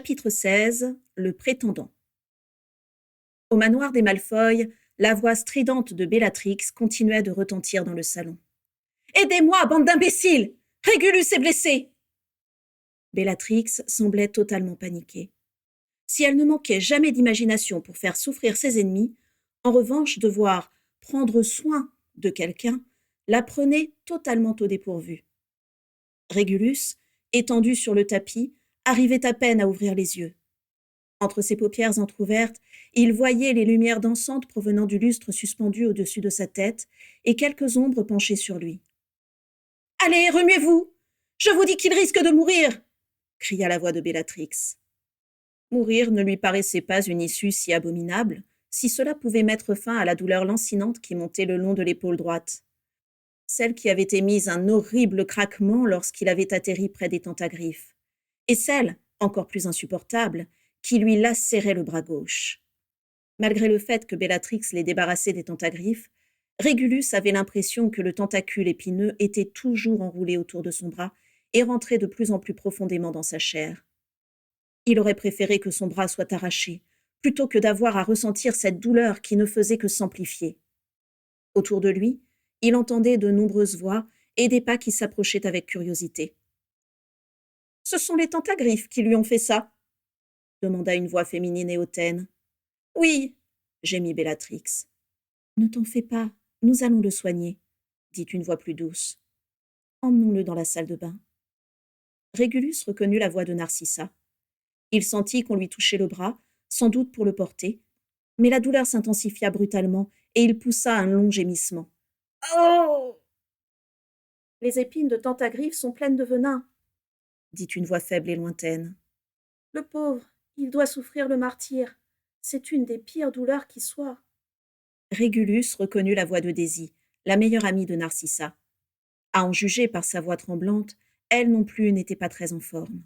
Chapitre 16. Le prétendant. Au manoir des Malfoy, la voix stridente de Bellatrix continuait de retentir dans le salon. « Aidez-moi, bande d'imbéciles! Régulus est blessé !» Bellatrix semblait totalement paniquée. Si elle ne manquait jamais d'imagination pour faire souffrir ses ennemis, en revanche, devoir prendre soin de quelqu'un la prenait totalement au dépourvu. Régulus, étendu sur le tapis, arrivait à peine à ouvrir les yeux. Entre ses paupières entr'ouvertes, il voyait les lumières dansantes provenant du lustre suspendu au-dessus de sa tête et quelques ombres penchées sur lui. « Allez, remuez-vous! Je vous dis qu'il risque de mourir !» cria la voix de Bellatrix. Mourir ne lui paraissait pas une issue si abominable, si cela pouvait mettre fin à la douleur lancinante qui montait le long de l'épaule droite. Celle qui avait émise un horrible craquement lorsqu'il avait atterri près des tentagriffes, et celle, encore plus insupportable, qui lui lacérait le bras gauche. Malgré le fait que Bellatrix les débarrassait des tentagriffes, Régulus avait l'impression que le tentacule épineux était toujours enroulé autour de son bras et rentrait de plus en plus profondément dans sa chair. Il aurait préféré que son bras soit arraché, plutôt que d'avoir à ressentir cette douleur qui ne faisait que s'amplifier. Autour de lui, il entendait de nombreuses voix et des pas qui s'approchaient avec curiosité. « Ce sont les tentagriffes qui lui ont fait ça ?» demanda une voix féminine et hautaine. « Oui, » gémit Bellatrix. « Ne t'en fais pas, nous allons le soigner, » dit une voix plus douce. « Emmenons-le dans la salle de bain. » Régulus reconnut la voix de Narcissa. Il sentit qu'on lui touchait le bras, sans doute pour le porter, mais la douleur s'intensifia brutalement et il poussa un long gémissement. « Oh !»« Les épines de tentagriffes sont pleines de venin, » dit une voix faible et lointaine. « Le pauvre, il doit souffrir le martyre. C'est une des pires douleurs qui soit. » Régulus reconnut la voix de Daisy, la meilleure amie de Narcissa. À en juger par sa voix tremblante, elle non plus n'était pas très en forme.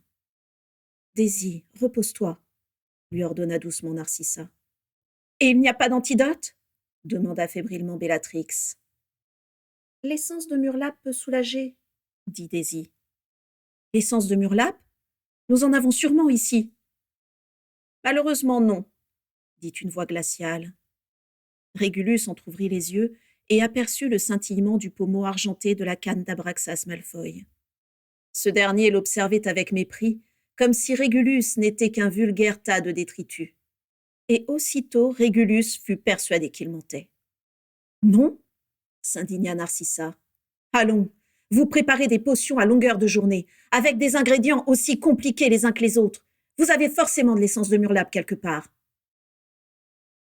« Daisy, repose-toi, » lui ordonna doucement Narcissa. « Et il n'y a pas d'antidote » demanda fébrilement Bellatrix. « L'essence de Murlap peut soulager, » dit Daisy. « L'essence de Murlap ? Nous en avons sûrement ici. » « Malheureusement non, » dit une voix glaciale. Régulus entr'ouvrit les yeux et aperçut le scintillement du pommeau argenté de la canne d'Abraxas Malfoy. Ce dernier l'observait avec mépris, comme si Régulus n'était qu'un vulgaire tas de détritus. Et aussitôt Régulus fut persuadé qu'il mentait. « Non » s'indigna Narcissa. « Allons, vous préparez des potions à longueur de journée, avec des ingrédients aussi compliqués les uns que les autres. Vous avez forcément de l'essence de Murlap quelque part. »«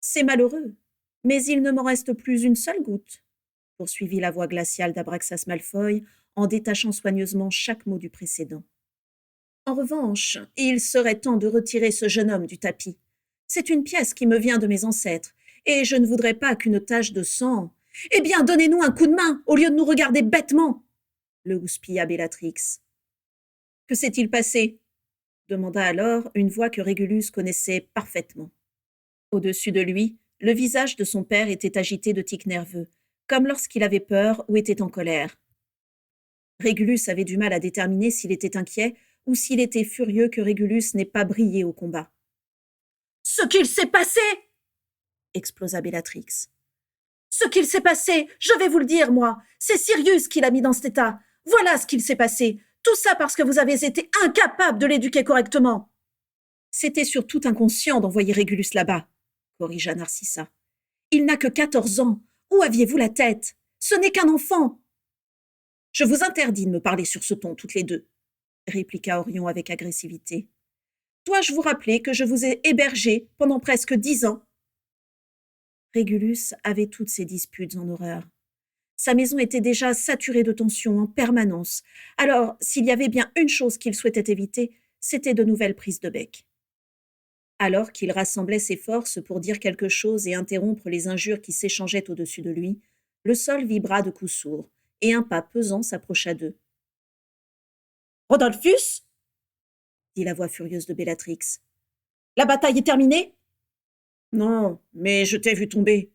C'est malheureux, mais il ne m'en reste plus une seule goutte, » poursuivit la voix glaciale d'Abraxas Malfoy en détachant soigneusement chaque mot du précédent. « En revanche, il serait temps de retirer ce jeune homme du tapis. C'est une pièce qui me vient de mes ancêtres, et je ne voudrais pas qu'une tache de sang... »« Eh bien, donnez-nous un coup de main, au lieu de nous regarder bêtement !» le houspilla Bellatrix. « Que s'est-il passé ?» demanda alors une voix que Régulus connaissait parfaitement. Au-dessus de lui, le visage de son père était agité de tics nerveux, comme lorsqu'il avait peur ou était en colère. Régulus avait du mal à déterminer s'il était inquiet ou s'il était furieux que Régulus n'ait pas brillé au combat. « Ce qu'il s'est passé !» explosa Bellatrix. « Ce qu'il s'est passé, je vais vous le dire, moi. C'est Sirius qui l'a mis dans cet état. Voilà ce qu'il s'est passé. Tout ça parce que vous avez été incapable de l'éduquer correctement. » « C'était surtout inconscient d'envoyer Régulus là-bas, » corrigea Narcissa. « Il n'a que 14 ans. Où aviez-vous la tête ? Ce n'est qu'un enfant. » « Je vous interdis de me parler sur ce ton, toutes les deux, » répliqua Orion avec agressivité. « Dois-je vous rappeler que je vous ai hébergé pendant presque 10 ans ? » Régulus avait toutes ces disputes en horreur. Sa maison était déjà saturée de tensions en permanence. Alors, s'il y avait bien une chose qu'il souhaitait éviter, c'était de nouvelles prises de bec. Alors qu'il rassemblait ses forces pour dire quelque chose et interrompre les injures qui s'échangeaient au-dessus de lui, le sol vibra de coups sourds, et un pas pesant s'approcha d'eux. « Rodolphus » dit la voix furieuse de Bellatrix. « La bataille est terminée ?»« Non, mais je t'ai vu tomber, »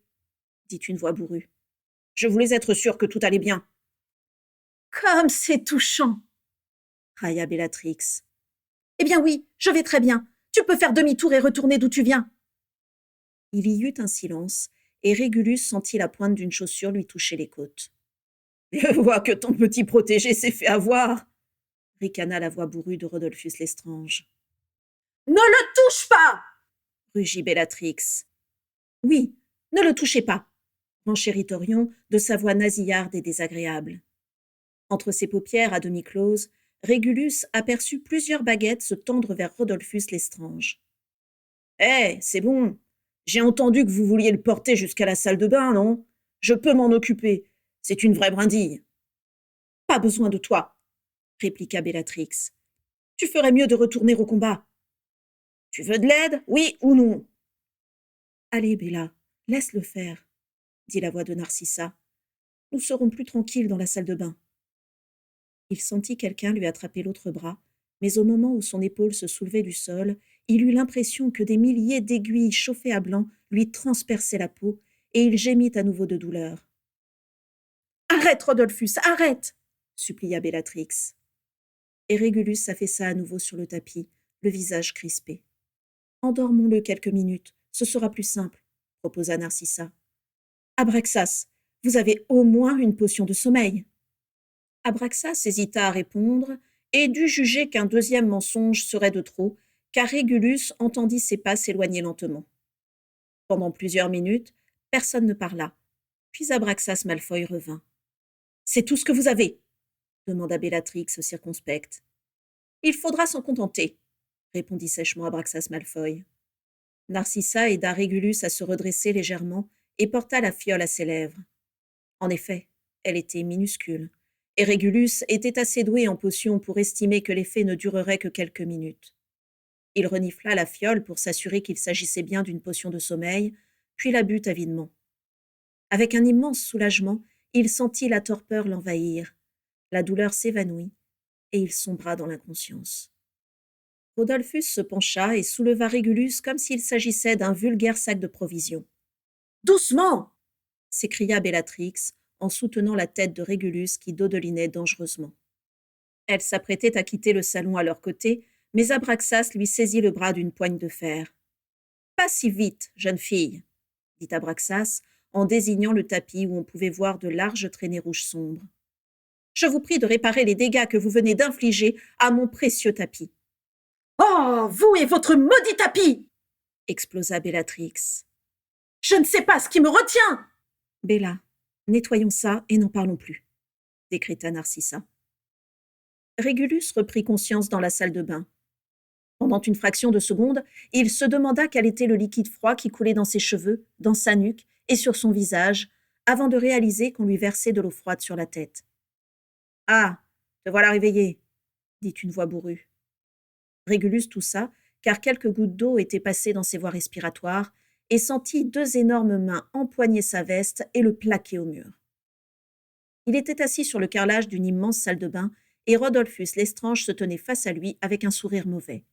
dit une voix bourrue. « Je voulais être sûre que tout allait bien. »« Comme c'est touchant !» railla Bellatrix. « Eh bien oui, je vais très bien. Tu peux faire demi-tour et retourner d'où tu viens. » Il y eut un silence, et Régulus sentit la pointe d'une chaussure lui toucher les côtes. « Je vois que ton petit protégé s'est fait avoir !» ricana la voix bourrue de Rodolphus Lestrange. « Ne le touche pas !» rugit Bellatrix. « Oui, ne le touchez pas !» renchérit Orion de sa voix nasillarde et désagréable. Entre ses paupières à demi closes, Régulus aperçut plusieurs baguettes se tendre vers Rodolphus Lestrange. « Hé, c'est bon. J'ai entendu que vous vouliez le porter jusqu'à la salle de bain, non? Je peux m'en occuper. C'est une vraie brindille. »« Pas besoin de toi, » répliqua Bellatrix. « Tu ferais mieux de retourner au combat. »« Tu veux de l'aide, oui ou non ?»« Allez, Bella, laisse-le faire, » dit la voix de Narcissa. « Nous serons plus tranquilles dans la salle de bain. » Il sentit quelqu'un lui attraper l'autre bras, mais au moment où son épaule se soulevait du sol, il eut l'impression que des milliers d'aiguilles chauffées à blanc lui transperçaient la peau, et il gémit à nouveau de douleur. « Arrête, Rodolphus, arrête !» supplia Bellatrix. Et Régulus s'affaissa à nouveau sur le tapis, le visage crispé. « Endormons-le quelques minutes, ce sera plus simple, » proposa Narcissa. « Abraxas, vous avez au moins une potion de sommeil. » Abraxas hésita à répondre et dut juger qu'un deuxième mensonge serait de trop, car Régulus entendit ses pas s'éloigner lentement. Pendant plusieurs minutes, personne ne parla. Puis Abraxas Malfoy revint. « C'est tout ce que vous avez ?» demanda Bellatrix circonspecte. « Il faudra s'en contenter, » répondit sèchement Abraxas Malfoy. Narcissa aida Régulus à se redresser légèrement et porta la fiole à ses lèvres. En effet, elle était minuscule, et Régulus était assez doué en potions pour estimer que l'effet ne durerait que quelques minutes. Il renifla la fiole pour s'assurer qu'il s'agissait bien d'une potion de sommeil, puis la but avidement. Avec un immense soulagement, il sentit la torpeur l'envahir. La douleur s'évanouit, et il sombra dans l'inconscience. Rodolphus se pencha et souleva Régulus comme s'il s'agissait d'un vulgaire sac de provisions. « Doucement !» s'écria Bellatrix en soutenant la tête de Régulus qui dodelinait dangereusement. Elle s'apprêtait à quitter le salon à leur côté, mais Abraxas lui saisit le bras d'une poigne de fer. « Pas si vite, jeune fille, » dit Abraxas en désignant le tapis où on pouvait voir de larges traînées rouges sombres. « Je vous prie de réparer les dégâts que vous venez d'infliger à mon précieux tapis. »« Oh, vous et votre maudit tapis !» explosa Bellatrix. « Je ne sais pas ce qui me retient !»« Bella, nettoyons ça et n'en parlons plus, » décréta Narcissa. Régulus reprit conscience dans la salle de bain. Pendant une fraction de seconde, il se demanda quel était le liquide froid qui coulait dans ses cheveux, dans sa nuque et sur son visage, avant de réaliser qu'on lui versait de l'eau froide sur la tête. « Ah, te voilà réveillé, » dit une voix bourrue. Régulus toussa, car quelques gouttes d'eau étaient passées dans ses voies respiratoires, et sentit deux énormes mains empoigner sa veste et le plaquer au mur. Il était assis sur le carrelage d'une immense salle de bain, et Rodolphus Lestrange se tenait face à lui avec un sourire mauvais.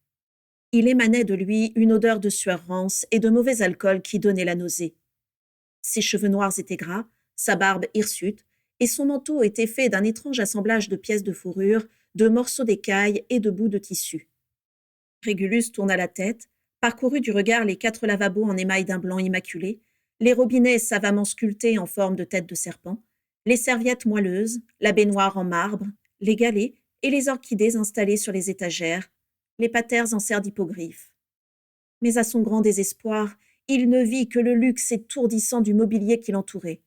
Il émanait de lui une odeur de sueur rance et de mauvais alcool qui donnait la nausée. Ses cheveux noirs étaient gras, sa barbe hirsute, et son manteau était fait d'un étrange assemblage de pièces de fourrure, de morceaux d'écaille et de bouts de tissu. Régulus tourna la tête, parcourut du regard les 4 lavabos en émail d'un blanc immaculé, les robinets savamment sculptés en forme de tête de serpent, les serviettes moelleuses, la baignoire en marbre, les galets et les orchidées installées sur les étagères, les patères en serre d'hippogriffe. Mais à son grand désespoir, il ne vit que le luxe étourdissant du mobilier qui l'entourait.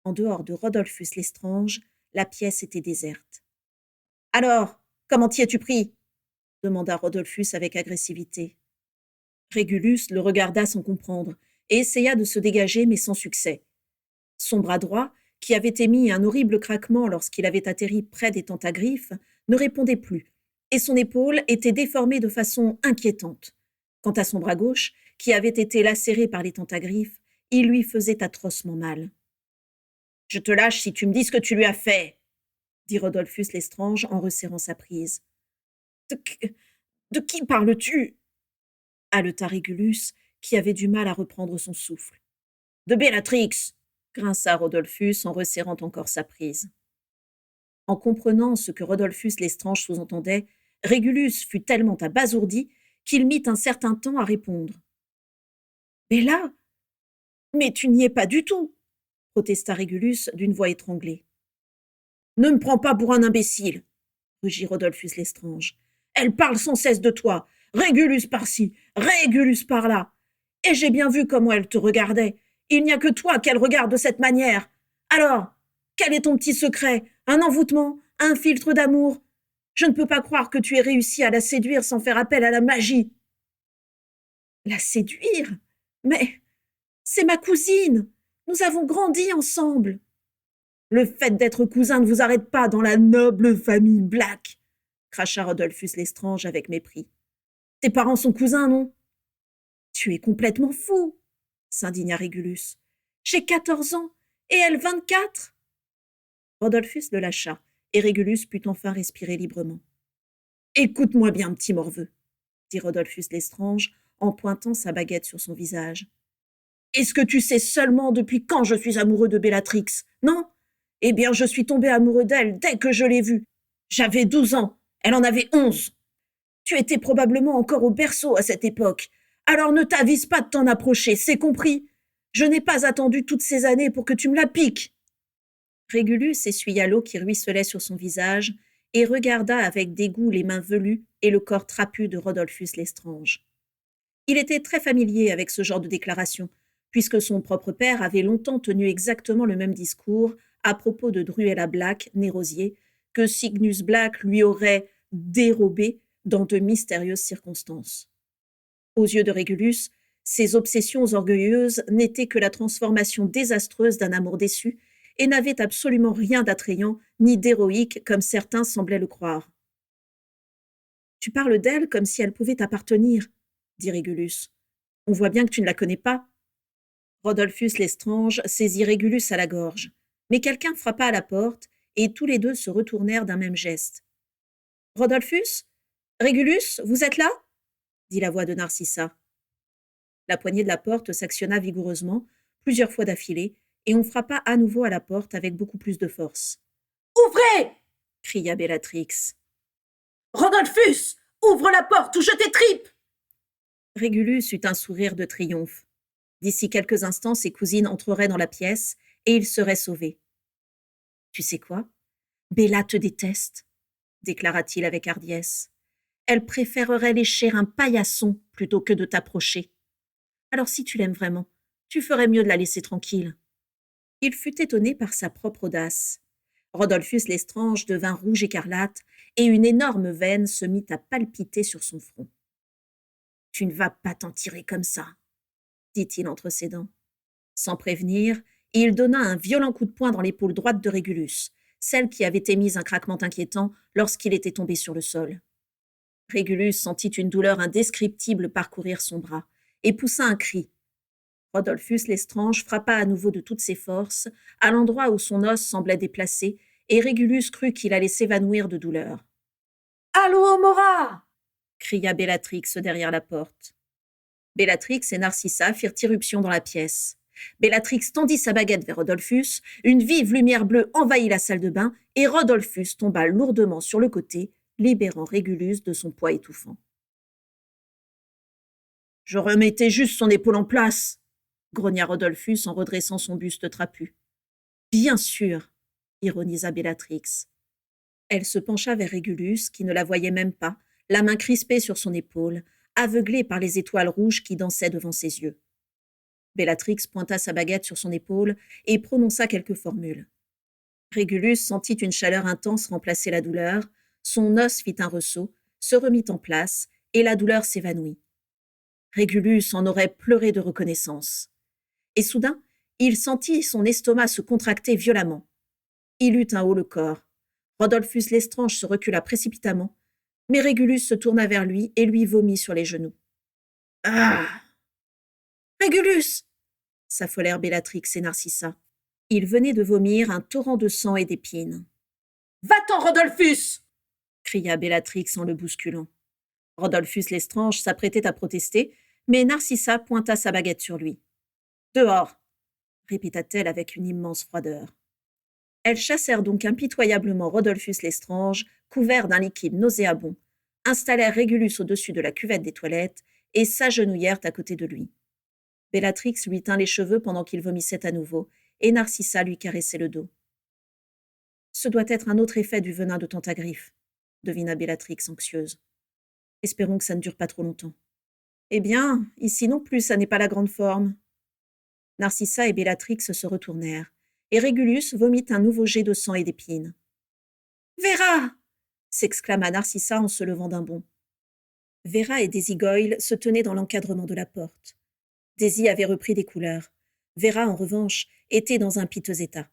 En dehors de Rodolphus Lestrange, la pièce était déserte. « Alors, comment t'y es-tu pris ?» demanda Rodolphus avec agressivité. Régulus le regarda sans comprendre et essaya de se dégager, mais sans succès. Son bras droit, qui avait émis un horrible craquement lorsqu'il avait atterri près des tentagriffes, ne répondait plus, et son épaule était déformée de façon inquiétante. Quant à son bras gauche, qui avait été lacéré par les tentagriffes, il lui faisait atrocement mal. « Je te lâche si tu me dis ce que tu lui as fait !» dit Rodolphus Lestrange en resserrant sa prise. « De qui parles-tu » haleta Régulus, qui avait du mal à reprendre son souffle. « De Bellatrix !» grinça Rodolphus en resserrant encore sa prise. En comprenant ce que Rodolphus Lestrange sous-entendait, Régulus fut tellement abasourdi qu'il mit un certain temps à répondre. « Bella, mais tu n'y es pas du tout !» protesta Régulus d'une voix étranglée. « Ne me prends pas pour un imbécile !» rugit Rodolphus Lestrange. « Elle parle sans cesse de toi, Régulus par-ci, Régulus par-là. Et j'ai bien vu comment elle te regardait. Il n'y a que toi qu'elle regarde de cette manière. Alors, quel est ton petit secret? Un envoûtement? Un filtre d'amour? Je ne peux pas croire que tu aies réussi à la séduire sans faire appel à la magie. » « La séduire? Mais c'est ma cousine. Nous avons grandi ensemble. » « Le fait d'être cousin ne vous arrête pas dans la noble famille Black, » cracha Rodolphus Lestrange avec mépris. « Tes parents sont cousins, non? »« Tu es complètement fou, » s'indigna Régulus. « J'ai 14 ans et elle 24. » Rodolphus le lâcha et Régulus put enfin respirer librement. « Écoute-moi bien, petit morveux, » dit Rodolphus Lestrange en pointant sa baguette sur son visage. « Est-ce que tu sais seulement depuis quand je suis amoureux de Bellatrix, non? Eh bien, je suis tombé amoureux d'elle dès que je l'ai vue. J'avais 12 ans, elle en avait 11. Tu étais probablement encore au berceau à cette époque. Alors ne t'avise pas de t'en approcher, c'est compris? Je n'ai pas attendu toutes ces années pour que tu me la piques. » Régulus essuya l'eau qui ruisselait sur son visage et regarda avec dégoût les mains velues et le corps trapu de Rodolphus Lestrange. Il était très familier avec ce genre de déclaration, puisque son propre père avait longtemps tenu exactement le même discours à propos de Druella Black, née Rosier, que Cygnus Black lui aurait dérobé dans de mystérieuses circonstances. Aux yeux de Régulus, ces obsessions orgueilleuses n'étaient que la transformation désastreuse d'un amour déçu et n'avaient absolument rien d'attrayant ni d'héroïque comme certains semblaient le croire. « Tu parles d'elle comme si elle pouvait t'appartenir, » dit Régulus. « On voit bien que tu ne la connais pas. » Rodolphus Lestrange saisit Régulus à la gorge, mais quelqu'un frappa à la porte et tous les deux se retournèrent d'un même geste. « Rodolphus? Régulus, vous êtes là ?» dit la voix de Narcissa. La poignée de la porte s'actionna vigoureusement, plusieurs fois d'affilée, et on frappa à nouveau à la porte avec beaucoup plus de force. « Ouvrez !» cria Bellatrix. « Rodolphus, ouvre la porte ou je t'étripe !» Régulus eut un sourire de triomphe. D'ici quelques instants, ses cousines entreraient dans la pièce et il serait sauvé. « Tu sais quoi? Bella te déteste, » déclara-t-il avec hardiesse. « Elle préférerait lécher un paillasson plutôt que de t'approcher. Alors si tu l'aimes vraiment, tu ferais mieux de la laisser tranquille. » Il fut étonné par sa propre audace. Rodolphus Lestrange devint rouge écarlate et une énorme veine se mit à palpiter sur son front. « Tu ne vas pas t'en tirer comme ça, » dit-il entre ses dents. Sans prévenir, il donna un violent coup de poing dans l'épaule droite de Régulus, celle qui avait émis un craquement inquiétant lorsqu'il était tombé sur le sol. Régulus sentit une douleur indescriptible parcourir son bras et poussa un cri. Rodolphus Lestrange frappa à nouveau de toutes ses forces à l'endroit où son os semblait déplacé et Régulus crut qu'il allait s'évanouir de douleur. « Allô, Mora !» cria Bellatrix derrière la porte. Bellatrix et Narcissa firent irruption dans la pièce. Bellatrix tendit sa baguette vers Rodolphus, une vive lumière bleue envahit la salle de bain et Rodolphus tomba lourdement sur le côté, libérant Régulus de son poids étouffant. « Je remettais juste son épaule en place !» grogna Rodolphus en redressant son buste trapu. « Bien sûr !» ironisa Bellatrix. Elle se pencha vers Régulus, qui ne la voyait même pas, la main crispée sur son épaule, aveuglée par les étoiles rouges qui dansaient devant ses yeux. Bellatrix pointa sa baguette sur son épaule et prononça quelques formules. Régulus sentit une chaleur intense remplacer la douleur, son os fit un ressaut, se remit en place, et la douleur s'évanouit. Régulus en aurait pleuré de reconnaissance. Et soudain, il sentit son estomac se contracter violemment. Il eut un haut-le-corps. Rodolphus Lestrange se recula précipitamment, mais Régulus se tourna vers lui et lui vomit sur les genoux. « Ah ! Régulus !» s'affolèrent Bellatrix et Narcissa. Il venait de vomir un torrent de sang et d'épines. « Va-t'en, Rodolphus !» cria Bellatrix en le bousculant. Rodolphus Lestrange s'apprêtait à protester, mais Narcissa pointa sa baguette sur lui. « Dehors !» répéta-t-elle avec une immense froideur. Elles chassèrent donc impitoyablement Rodolphus Lestrange, couvert d'un liquide nauséabond, installèrent Régulus au-dessus de la cuvette des toilettes et s'agenouillèrent à côté de lui. Bellatrix lui tint les cheveux pendant qu'il vomissait à nouveau, et Narcissa lui caressait le dos. « Ce doit être un autre effet du venin de Tentagriffe, devina Bellatrix anxieuse. Espérons que ça ne dure pas trop longtemps. Eh bien, ici non plus, ça n'est pas la grande forme. Narcissa et Bellatrix se retournèrent, et Régulus vomit un nouveau jet de sang et d'épines. Vera s'exclama Narcissa en se levant d'un bond. Vera et Daisy Goyle se tenaient dans l'encadrement de la porte. Daisy avait repris des couleurs. Vera, en revanche, était dans un piteux état.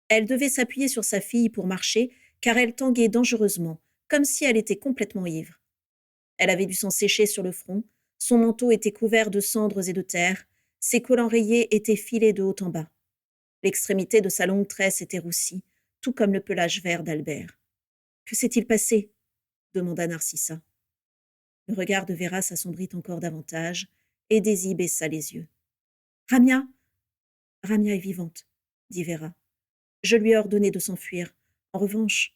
Elle devait s'appuyer sur sa fille pour marcher, car elle tanguait dangereusement, comme si elle était complètement ivre. Elle avait du sang séché sur le front, son manteau était couvert de cendres et de terre, ses collants rayés étaient filés de haut en bas. L'extrémité de sa longue tresse était roussie, tout comme le pelage vert d'Albert. « Que s'est-il passé » demanda Narcissa. Le regard de Vera s'assombrit encore davantage, et Daisy baissa les yeux. « Ramia est vivante, dit Vera. Je lui ai ordonné de s'enfuir. En revanche... »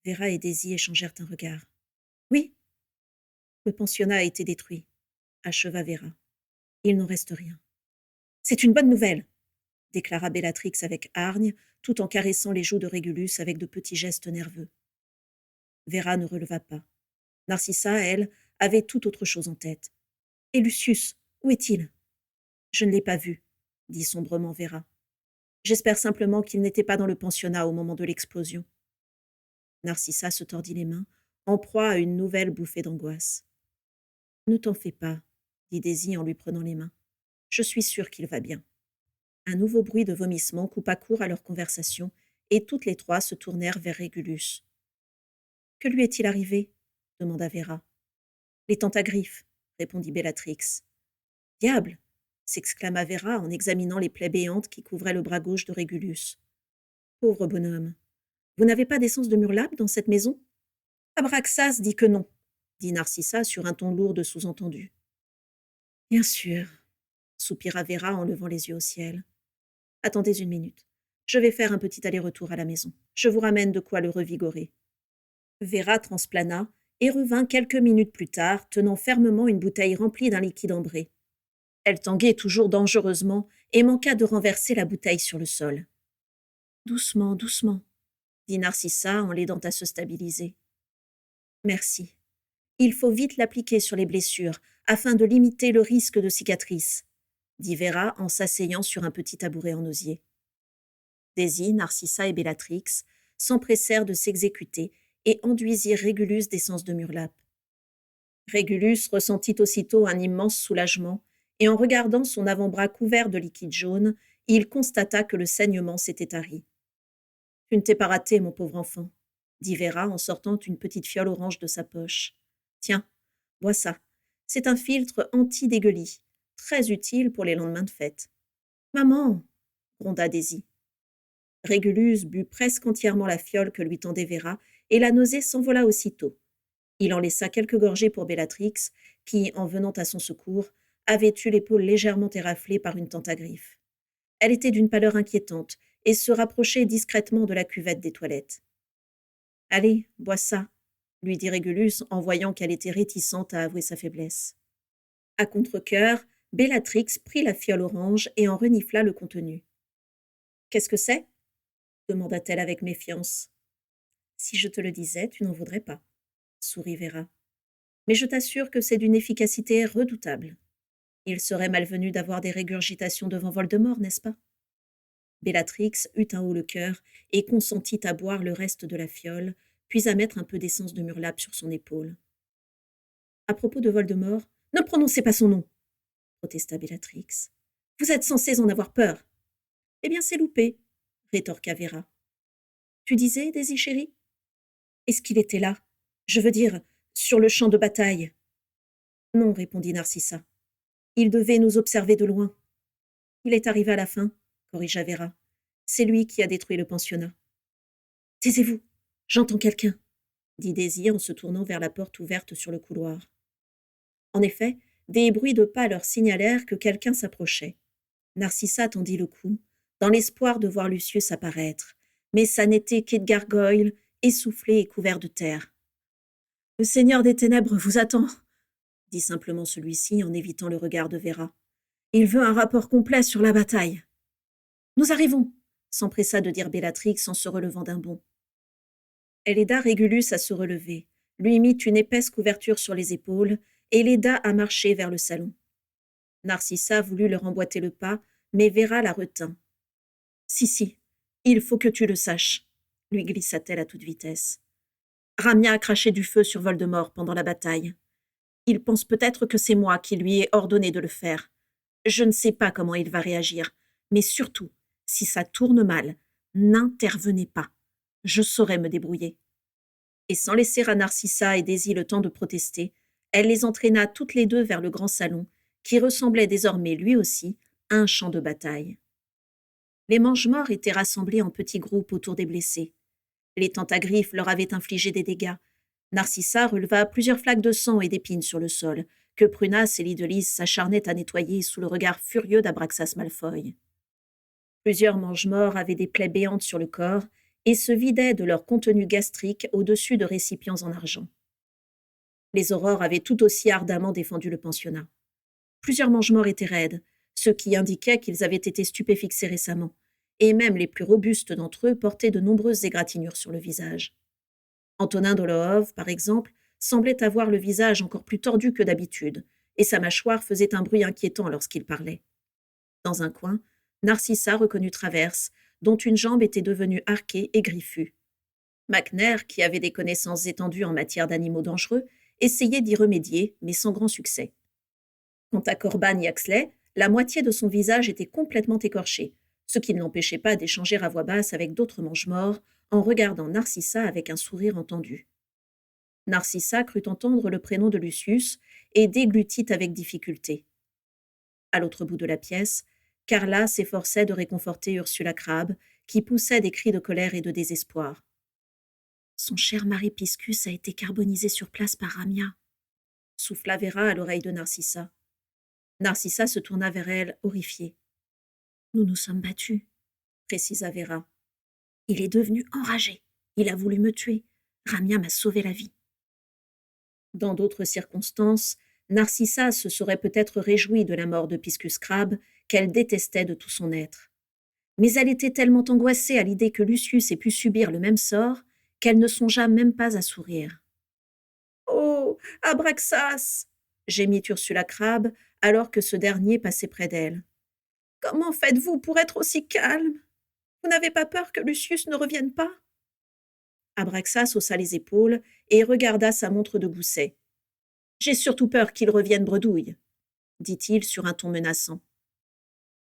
Vera et Daisy échangèrent un regard. « Oui. Le pensionnat a été détruit, acheva Vera. Il n'en reste rien. »« C'est une bonne nouvelle, déclara Bellatrix avec hargne, tout en caressant les joues de Régulus avec de petits gestes nerveux. Vera ne releva pas. Narcissa, elle, avait tout autre chose en tête. « Et Lucius, où est-il ?»« Je ne l'ai pas vu, » dit sombrement Vera. « J'espère simplement qu'il n'était pas dans le pensionnat au moment de l'explosion. » Narcissa se tordit les mains, en proie à une nouvelle bouffée d'angoisse. « Ne t'en fais pas, » dit Daisy en lui prenant les mains. « Je suis sûre qu'il va bien. » Un nouveau bruit de vomissement coupa court à leur conversation, et toutes les trois se tournèrent vers Régulus. « Que lui est-il arrivé ?» demanda Vera. « Les Tentagriffes, » répondit Bellatrix. « Diable !» s'exclama Vera en examinant les plaies béantes qui couvraient le bras gauche de Régulus. « Pauvre bonhomme, vous n'avez pas d'essence de murlape dans cette maison ?»« Abraxas dit que non, » dit Narcissa sur un ton lourd de sous-entendu. « Bien sûr, » soupira Vera en levant les yeux au ciel. « Attendez une minute. Je vais faire un petit aller-retour à la maison. Je vous ramène de quoi le revigorer. » Vera transplana et revint quelques minutes plus tard, tenant fermement une bouteille remplie d'un liquide ambré. Elle tanguait toujours dangereusement et manqua de renverser la bouteille sur le sol. « Doucement, doucement, » dit Narcissa en l'aidant à se stabiliser. « Merci. Il faut vite l'appliquer sur les blessures, afin de limiter le risque de cicatrice, » dit Vera en s'asseyant sur un petit tabouret en osier. Daisy, Narcissa et Bellatrix s'empressèrent de s'exécuter et enduisirent Régulus d'essence de murlape. Régulus ressentit aussitôt un immense soulagement, et en regardant son avant-bras couvert de liquide jaune, il constata que le saignement s'était tari. « Tu ne t'es pas raté, mon pauvre enfant, » dit Vera en sortant une petite fiole orange de sa poche. « Tiens, bois ça. C'est un filtre anti-dégueulis, très utile pour les lendemains de fête. »« Maman !» gronda Daisy. Régulus but presque entièrement la fiole que lui tendait Vera, et la nausée s'envola aussitôt. Il en laissa quelques gorgées pour Bellatrix, qui, en venant à son secours, avait eu l'épaule légèrement éraflée par une tentagriffe. Elle était d'une pâleur inquiétante et se rapprochait discrètement de la cuvette des toilettes. « Allez, bois ça, » lui dit Régulus en voyant qu'elle était réticente à avouer sa faiblesse. À contre-cœur, Bellatrix prit la fiole orange et en renifla le contenu. « Qu'est-ce que c'est » demanda-t-elle avec méfiance. « Si je te le disais, tu n'en voudrais pas, » sourit Vera. « Mais je t'assure que c'est d'une efficacité redoutable. Il serait malvenu d'avoir des régurgitations devant Voldemort, n'est-ce pas ?» Bellatrix eut un haut le cœur et consentit à boire le reste de la fiole, puis à mettre un peu d'essence de murlape sur son épaule. « À propos de Voldemort, ne prononcez pas son nom !» protesta Bellatrix. « Vous êtes censés en avoir peur. »« Eh bien, c'est loupé, » rétorqua Vera. « Tu disais, Daisy chérie ? Est-ce qu'il était là ? Je veux dire, sur le champ de bataille. » « Non, » répondit Narcissa. « Il devait nous observer de loin. »« Il est arrivé à la fin, » corrigea Vera. « C'est lui qui a détruit le pensionnat. »« Taisez-vous, j'entends quelqu'un, » dit Daisy en se tournant vers la porte ouverte sur le couloir. En effet, des bruits de pas leur signalèrent que quelqu'un s'approchait. Narcissa tendit le cou, dans l'espoir de voir Lucius apparaître, mais ça n'était qu'Edgar Goyle, essoufflé et couvert de terre. Le Seigneur des Ténèbres vous attend, dit simplement celui-ci en évitant le regard de Vera. Il veut un rapport complet sur la bataille. Nous arrivons, s'empressa de dire Bellatrix en se relevant d'un bond. Elle aida Régulus à se relever, lui mit une épaisse couverture sur les épaules et l'aida à marcher vers le salon. Narcissa voulut leur emboîter le pas, mais Vera la retint. « Si, il faut que tu le saches, » lui glissa-t-elle à toute vitesse. Ramia a craché du feu sur Voldemort pendant la bataille. Il pense peut-être que c'est moi qui lui ai ordonné de le faire. Je ne sais pas comment il va réagir, mais surtout, si ça tourne mal, n'intervenez pas. Je saurai me débrouiller. Et sans laisser à Narcissa et Daisy le temps de protester, elle les entraîna toutes les deux vers le grand salon, qui ressemblait désormais lui aussi à un champ de bataille. Les mange-morts étaient rassemblés en petits groupes autour des blessés. Les tentagriffes leur avaient infligé des dégâts. Narcissa releva plusieurs flaques de sang et d'épines sur le sol, que Prunas et Lidelis s'acharnaient à nettoyer sous le regard furieux d'Abraxas Malfoy. Plusieurs mange-morts avaient des plaies béantes sur le corps et se vidaient de leur contenu gastrique au-dessus de récipients en argent. Les aurores avaient tout aussi ardemment défendu le pensionnat. Plusieurs mange-morts étaient raides, ce qui indiquait qu'ils avaient été stupéfixés récemment, et même les plus robustes d'entre eux portaient de nombreuses égratignures sur le visage. Antonin Dolohov, par exemple, semblait avoir le visage encore plus tordu que d'habitude, et sa mâchoire faisait un bruit inquiétant lorsqu'il parlait. Dans un coin, Narcissa reconnut Traverse, dont une jambe était devenue arquée et griffue. McNair, qui avait des connaissances étendues en matière d'animaux dangereux, essayait d'y remédier, mais sans grand succès. Quant à Corban Yaxley, la moitié de son visage était complètement écorché, ce qui ne l'empêchait pas d'échanger à voix basse avec d'autres mange-morts en regardant Narcissa avec un sourire entendu. Narcissa crut entendre le prénom de Lucius et déglutit avec difficulté. À l'autre bout de la pièce, Carla s'efforçait de réconforter Ursula Crabbe, qui poussait des cris de colère et de désespoir. Son cher mari Piscus a été carbonisé sur place par Ramia, souffla Vera à l'oreille de Narcissa. Narcissa se tourna vers elle, horrifiée. Nous nous sommes battus, précisa Vera. Il est devenu enragé. Il a voulu me tuer. Ramia m'a sauvé la vie. Dans d'autres circonstances, Narcissa se serait peut-être réjouie de la mort de Piscus Crabbe, qu'elle détestait de tout son être. Mais elle était tellement angoissée à l'idée que Lucius ait pu subir le même sort qu'elle ne songea même pas à sourire. « Oh, Abraxas !» gémit Ursula Crabbe alors que ce dernier passait près d'elle. « Comment faites-vous pour être aussi calme ? Vous n'avez pas peur que Lucius ne revienne pas ?» Abraxas haussa les épaules et regarda sa montre de gousset. « J'ai surtout peur qu'il revienne bredouille, » dit-il sur un ton menaçant.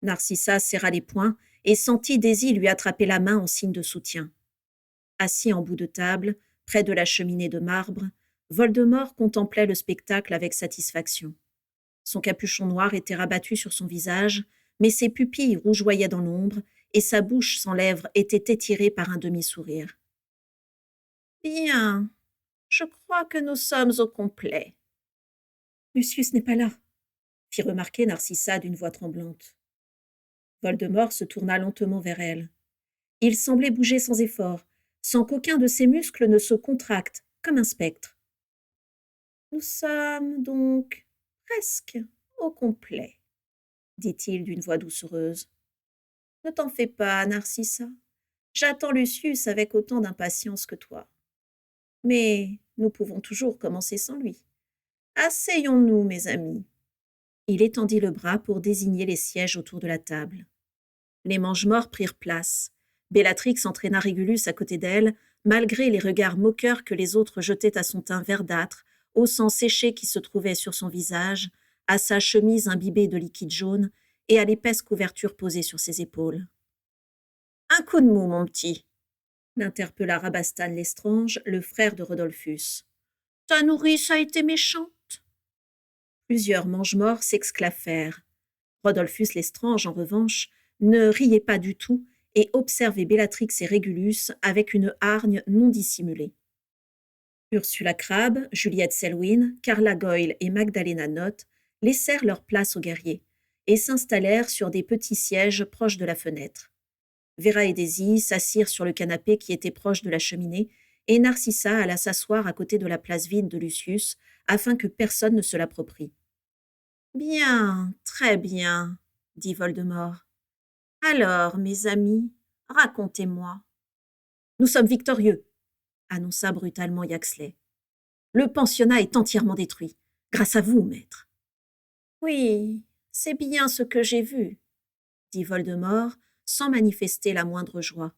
Narcissa serra les poings et sentit Daisy lui attraper la main en signe de soutien. Assis en bout de table, près de la cheminée de marbre, Voldemort contemplait le spectacle avec satisfaction. Son capuchon noir était rabattu sur son visage, mais ses pupilles rougeoyaient dans l'ombre et sa bouche sans lèvres était étirée par un demi-sourire. « Bien, je crois que nous sommes au complet. »« Lucius n'est pas là, » fit remarquer Narcissa d'une voix tremblante. Voldemort se tourna lentement vers elle. Il semblait bouger sans effort, sans qu'aucun de ses muscles ne se contracte, comme un spectre. « Nous sommes donc presque au complet, » dit-il d'une voix doucereuse. « Ne t'en fais pas, Narcissa. J'attends Lucius avec autant d'impatience que toi. Mais nous pouvons toujours commencer sans lui. Asseyons-nous, mes amis. » Il étendit le bras pour désigner les sièges autour de la table. Les mange-morts prirent place. Bellatrix entraîna Régulus à côté d'elle, malgré les regards moqueurs que les autres jetaient à son teint verdâtre, au sang séché qui se trouvait sur son visage, à sa chemise imbibée de liquide jaune et à l'épaisse couverture posée sur ses épaules. « Un coup de mou, mon petit !» l'interpella Rabastan Lestrange, le frère de Rodolphus. « Ta nourrice a été méchante ?» Plusieurs mange-morts s'exclaffèrent. Rodolphus Lestrange, en revanche, ne riait pas du tout et observait Bellatrix et Régulus avec une hargne non dissimulée. Ursula Crabbe, Juliette Selwyn, Carla Goyle et Magdalena Nott laissèrent leur place aux guerriers et s'installèrent sur des petits sièges proches de la fenêtre. Vera et Daisy s'assirent sur le canapé qui était proche de la cheminée et Narcissa alla s'asseoir à côté de la place vide de Lucius afin que personne ne se l'approprie. « Bien, très bien, dit Voldemort. Alors, mes amis, racontez-moi. Nous sommes victorieux, annonça brutalement Yaxley. Le pensionnat est entièrement détruit, grâce à vous, maître. Oui, c'est bien ce que j'ai vu, dit Voldemort, sans manifester la moindre joie.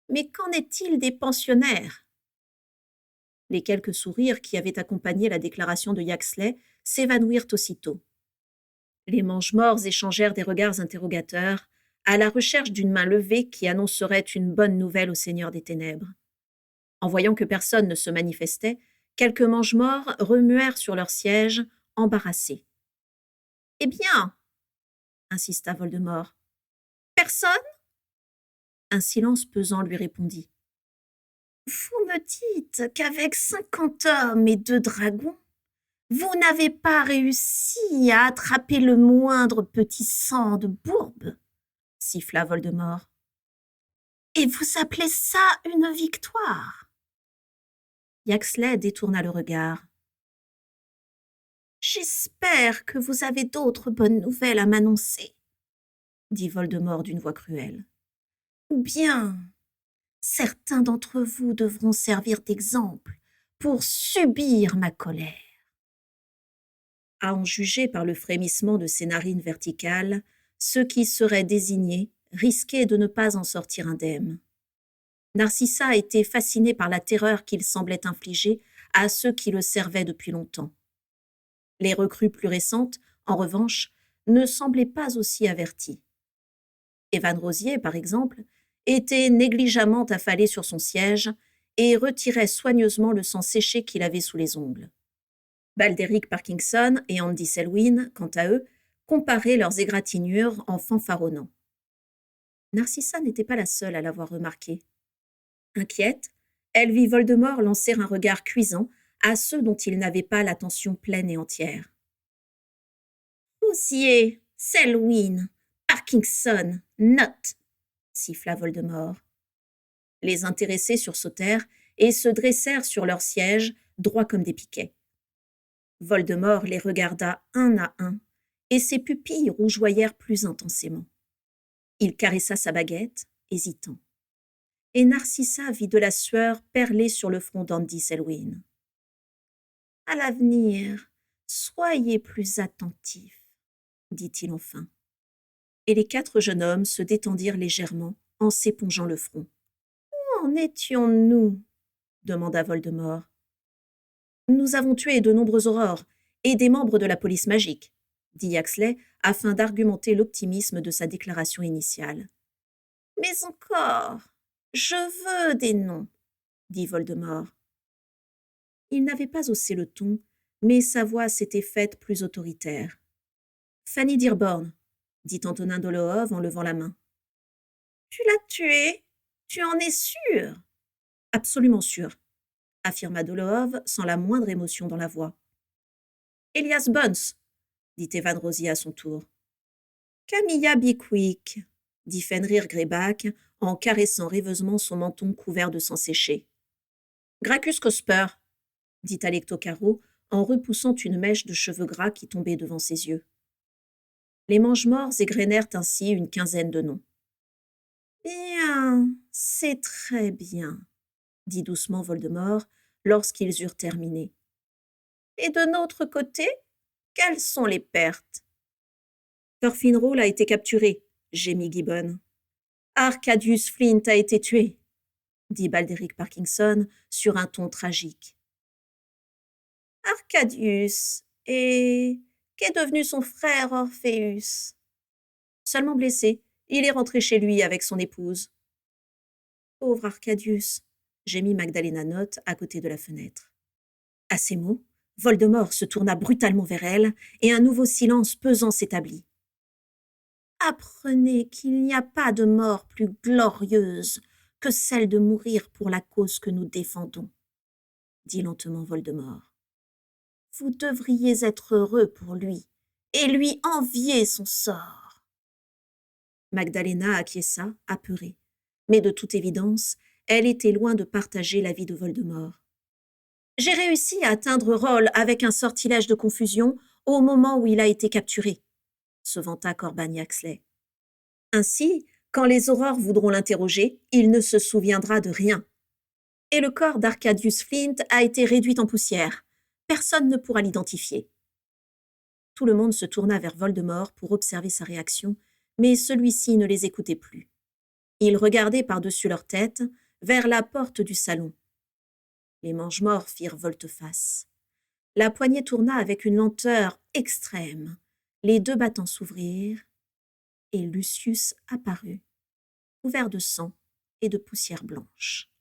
Mais qu'en est-il des pensionnaires? Les quelques sourires qui avaient accompagné la déclaration de Yaxley s'évanouirent aussitôt. Les mange-morts échangèrent des regards interrogateurs, à la recherche d'une main levée qui annoncerait une bonne nouvelle au Seigneur des Ténèbres. En voyant que personne ne se manifestait, quelques mange-morts remuèrent sur leur siège, embarrassés. « Eh bien, insista Voldemort. Personne? Un silence pesant lui répondit. Vous me dites qu'avec 50 hommes et 2 dragons, vous n'avez pas réussi à attraper le moindre petit sang de bourbe, siffla Voldemort. Et vous appelez ça une victoire? Yaxley détourna le regard. J'espère que vous avez d'autres bonnes nouvelles à m'annoncer, dit Voldemort d'une voix cruelle. Ou bien, certains d'entre vous devront servir d'exemple pour subir ma colère. À en juger par le frémissement de ses narines verticales, ceux qui seraient désignés risquaient de ne pas en sortir indemnes. Narcissa était fasciné par la terreur qu'il semblait infliger à ceux qui le servaient depuis longtemps. Les recrues plus récentes, en revanche, ne semblaient pas aussi averties. Evan Rosier, par exemple, était négligemment affalé sur son siège et retirait soigneusement le sang séché qu'il avait sous les ongles. Baldéric Parkinson et Andy Selwyn, quant à eux, comparaient leurs égratignures en fanfaronnant. Narcissa n'était pas la seule à l'avoir remarqué. Inquiète, elle vit Voldemort lancer un regard cuisant à ceux dont il n'avait pas l'attention pleine et entière. Rosier, Selwyn, Parkinson, note, siffla Voldemort. Les intéressés sursautèrent et se dressèrent sur leurs sièges, droits comme des piquets. Voldemort les regarda un à un, et ses pupilles rougeoyèrent plus intensément. Il caressa sa baguette, hésitant. Et Narcissa vit de la sueur perler sur le front d'Andy Selwyn. « À l'avenir, soyez plus attentifs, dit-il enfin. Et les 4 jeunes hommes se détendirent légèrement en s'épongeant le front. « Où en étions-nous » demanda Voldemort. « Nous avons tué de nombreux aurores et des membres de la police magique, dit Yaxley afin d'argumenter l'optimisme de sa déclaration initiale. Mais encore, je veux des noms, dit Voldemort. Il n'avait pas haussé le ton, mais sa voix s'était faite plus autoritaire. Fanny Dearborn, dit Antonin Dolohov en levant la main. Tu l'as tué? Tu en es sûr? Absolument sûr, affirma Dolohov sans la moindre émotion dans la voix. Elias Bones, dit Evan Rosier à son tour. Camilla Bickwick, dit Fenrir Greyback en caressant rêveusement son menton couvert de sang séché. Gracchus Cosper, dit Alecto Caro en repoussant une mèche de cheveux gras qui tombait devant ses yeux. Les mange-morts égrenèrent ainsi une quinzaine de noms. Bien, c'est très bien, dit doucement Voldemort lorsqu'ils eurent terminé. Et de notre côté, quelles sont les pertes? Thorfinn Roll a été capturé, gémit Gibbon. Arcadius Flint a été tué, dit Baldéric Parkinson sur un ton tragique. Arcadius, et qu'est devenu son frère Orpheus? Seulement blessé, il est rentré chez lui avec son épouse. Pauvre Arcadius, gémit Magdalena Notte à côté de la fenêtre. À ces mots, Voldemort se tourna brutalement vers elle et un nouveau silence pesant s'établit. Apprenez qu'il n'y a pas de mort plus glorieuse que celle de mourir pour la cause que nous défendons, dit lentement Voldemort. Vous devriez être heureux pour lui et lui envier son sort. Magdalena acquiesça, apeurée, mais de toute évidence, elle était loin de partager l'avis de Voldemort. J'ai réussi à atteindre Roll avec un sortilège de confusion au moment où il a été capturé, se vanta Corban Yaxley. Ainsi, quand les aurores voudront l'interroger, il ne se souviendra de rien. Et le corps d'Arcadius Flint a été réduit en poussière. Personne ne pourra l'identifier. Tout le monde se tourna vers Voldemort pour observer sa réaction, mais celui-ci ne les écoutait plus. Il regardait par-dessus leur tête, vers la porte du salon. Les mange-morts firent volte-face. La poignée tourna avec une lenteur extrême. Les deux battants s'ouvrirent, et Lucius apparut, couvert de sang et de poussière blanche.